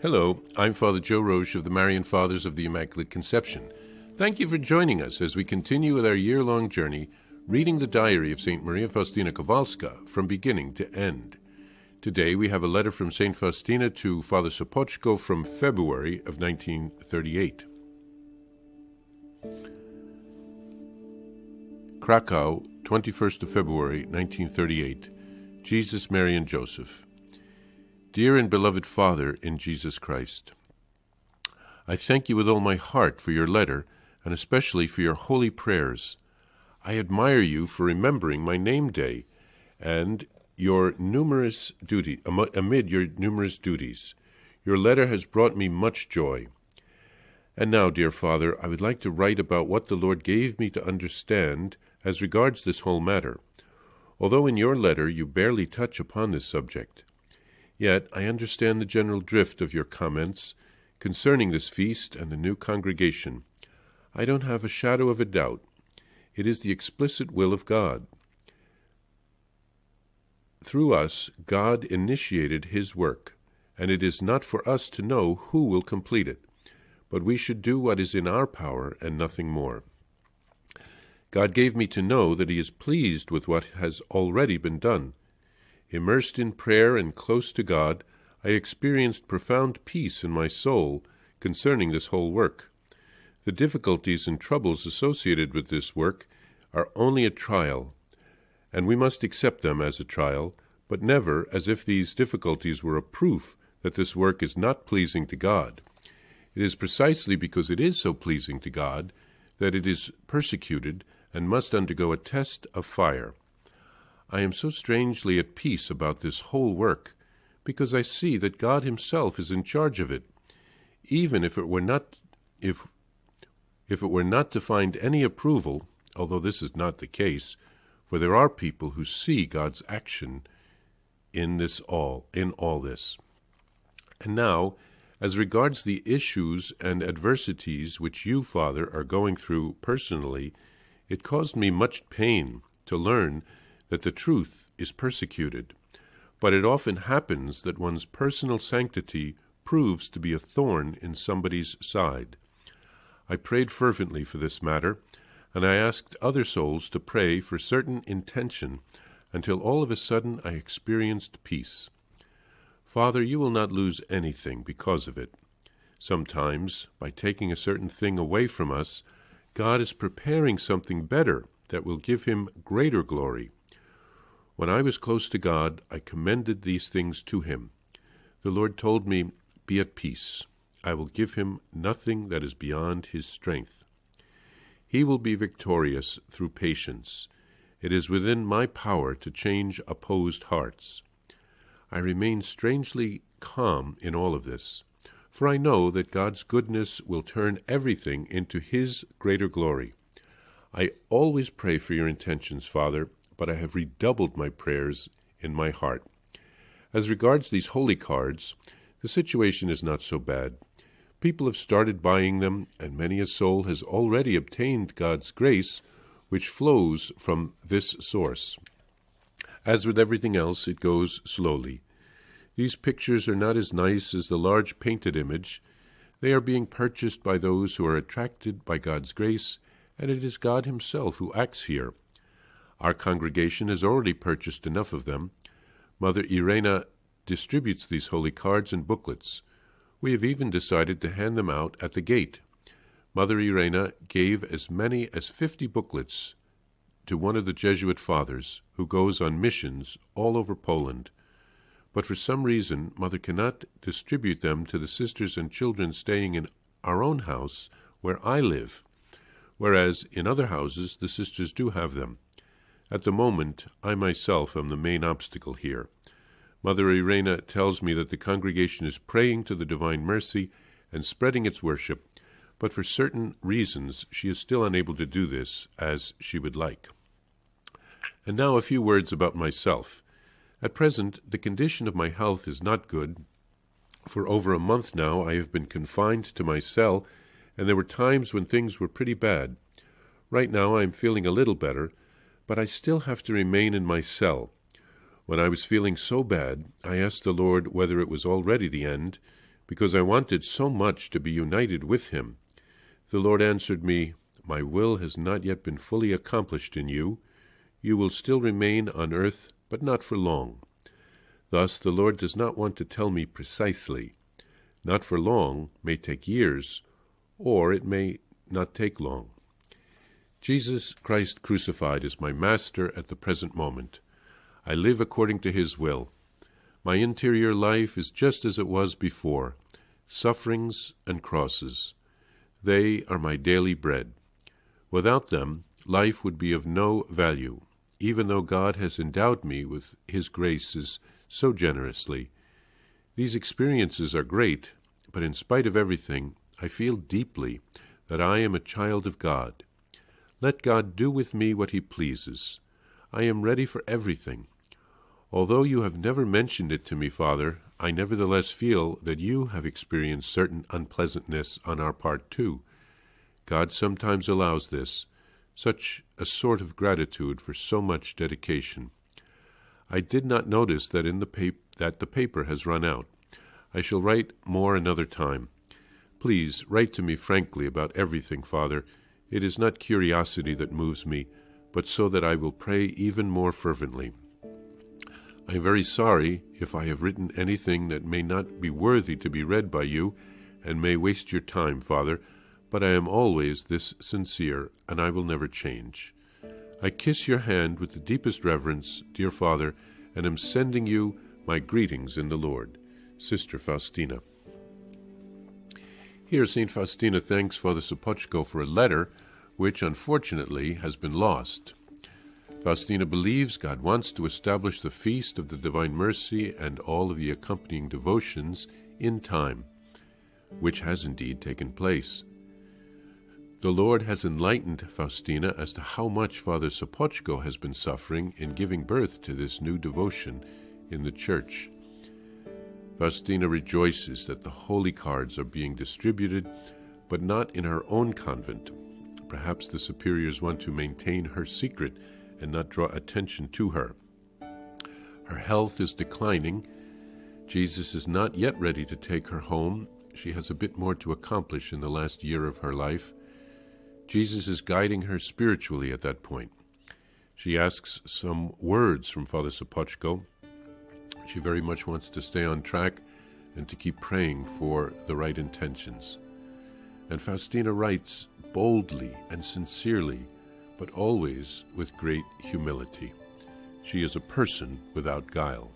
Hello, I'm Father Joe Roesch of the Marian Fathers of the Immaculate Conception. Thank you for joining us as we continue with our year-long journey reading the diary of St. Maria Faustina Kowalska from beginning to end. Today we have a letter from St. Faustina to Father Sopoćko from February of 1938. Krakow, 21st of February, 1938. Jesus, Mary, and Joseph. Dear and beloved Father in Jesus Christ, I thank you with all my heart for your letter, and especially for your holy prayers. I admire you for remembering my name day and your numerous amid your numerous duties. Your letter has brought me much joy. And now, dear Father, I would like to write about what the Lord gave me to understand as regards this whole matter, although in your letter you barely touch upon this subject. Yet I understand the general drift of your comments concerning this feast and the new congregation. I don't have a shadow of a doubt. It is the explicit will of God. Through us, God initiated his work, and it is not for us to know who will complete it, but we should do what is in our power and nothing more. God gave me to know that he is pleased with what has already been done. Immersed in prayer and close to God, I experienced profound peace in my soul concerning this whole work. The difficulties and troubles associated with this work are only a trial, and we must accept them as a trial, but never as if these difficulties were a proof that this work is not pleasing to God. It is precisely because it is so pleasing to God that it is persecuted and must undergo a test of fire. I am so strangely at peace about this whole work, because I see that God himself is in charge of it, even if it were not to find any approval, although this is not the case, for there are people who see God's action in all this. And now, as regards the issues and adversities which you, Father, are going through personally, it caused me much pain to learn that the truth is persecuted, but it often happens that one's personal sanctity proves to be a thorn in somebody's side. I prayed fervently for this matter, and I asked other souls to pray for certain intention, until all of a sudden I experienced peace. Father, you will not lose anything because of it. Sometimes, by taking a certain thing away from us, God is preparing something better that will give him greater glory. When I was close to God, I commended these things to him. The Lord told me, "Be at peace. I will give him nothing that is beyond his strength. He will be victorious through patience. It is within my power to change opposed hearts." I remain strangely calm in all of this, for I know that God's goodness will turn everything into his greater glory. I always pray for your intentions, Father, but I have redoubled my prayers in my heart. As regards these holy cards, the situation is not so bad. People have started buying them, and many a soul has already obtained God's grace, which flows from this source. As with everything else, it goes slowly. These pictures are not as nice as the large painted image. They are being purchased by those who are attracted by God's grace, and it is God himself who acts here. Our congregation has already purchased enough of them. Mother Irena distributes these holy cards and booklets. We have even decided to hand them out at the gate. Mother Irena gave as many as 50 booklets to one of the Jesuit fathers who goes on missions all over Poland. But for some reason, Mother cannot distribute them to the sisters and children staying in our own house where I live, whereas in other houses the sisters do have them. At the moment, I myself am the main obstacle here. Mother Irena tells me that the congregation is praying to the Divine Mercy and spreading its worship, but for certain reasons she is still unable to do this as she would like. And now a few words about myself. At present, the condition of my health is not good. For over a month now I have been confined to my cell, and there were times when things were pretty bad. Right now I am feeling a little better, but I still have to remain in my cell. When I was feeling so bad, I asked the Lord whether it was already the end, because I wanted so much to be united with him. The Lord answered me, My will has not yet been fully accomplished in you. You will still remain on earth, but not for long. Thus the Lord does not want to tell me precisely. Not for long may take years, or it may not take long. Jesus Christ crucified is my master at the present moment. I live according to his will. My interior life is just as it was before, sufferings and crosses. They are my daily bread. Without them, life would be of no value, even though God has endowed me with his graces so generously. These experiences are great, but in spite of everything, I feel deeply that I am a child of God. Let God do with me what he pleases. I am ready for everything. Although you have never mentioned it to me, Father, I nevertheless feel that you have experienced certain unpleasantness on our part too. God sometimes allows this, such a sort of gratitude for so much dedication. I did not notice that the paper has run out. I shall write more another time. Please write to me frankly about everything, Father. It is not curiosity that moves me, but so that I will pray even more fervently. I am very sorry if I have written anything that may not be worthy to be read by you and may waste your time, Father, but I am always this sincere, and I will never change. I kiss your hand with the deepest reverence, dear Father, and am sending you my greetings in the Lord. Sister Faustina. Here St. Faustina thanks Father Sopoćko for a letter which, unfortunately, has been lost. Faustina believes God wants to establish the Feast of the Divine Mercy and all of the accompanying devotions in time, which has indeed taken place. The Lord has enlightened Faustina as to how much Father Sopoćko has been suffering in giving birth to this new devotion in the Church. Faustina rejoices that the holy cards are being distributed, but not in her own convent. Perhaps the superiors want to maintain her secret and not draw attention to her. Her health is declining. Jesus is not yet ready to take her home. She has a bit more to accomplish in the last year of her life. Jesus is guiding her spiritually at that point. She asks some words from Father Sopoćko. She very much wants to stay on track and to keep praying for the right intentions. And Faustina writes boldly and sincerely, but always with great humility. She is a person without guile.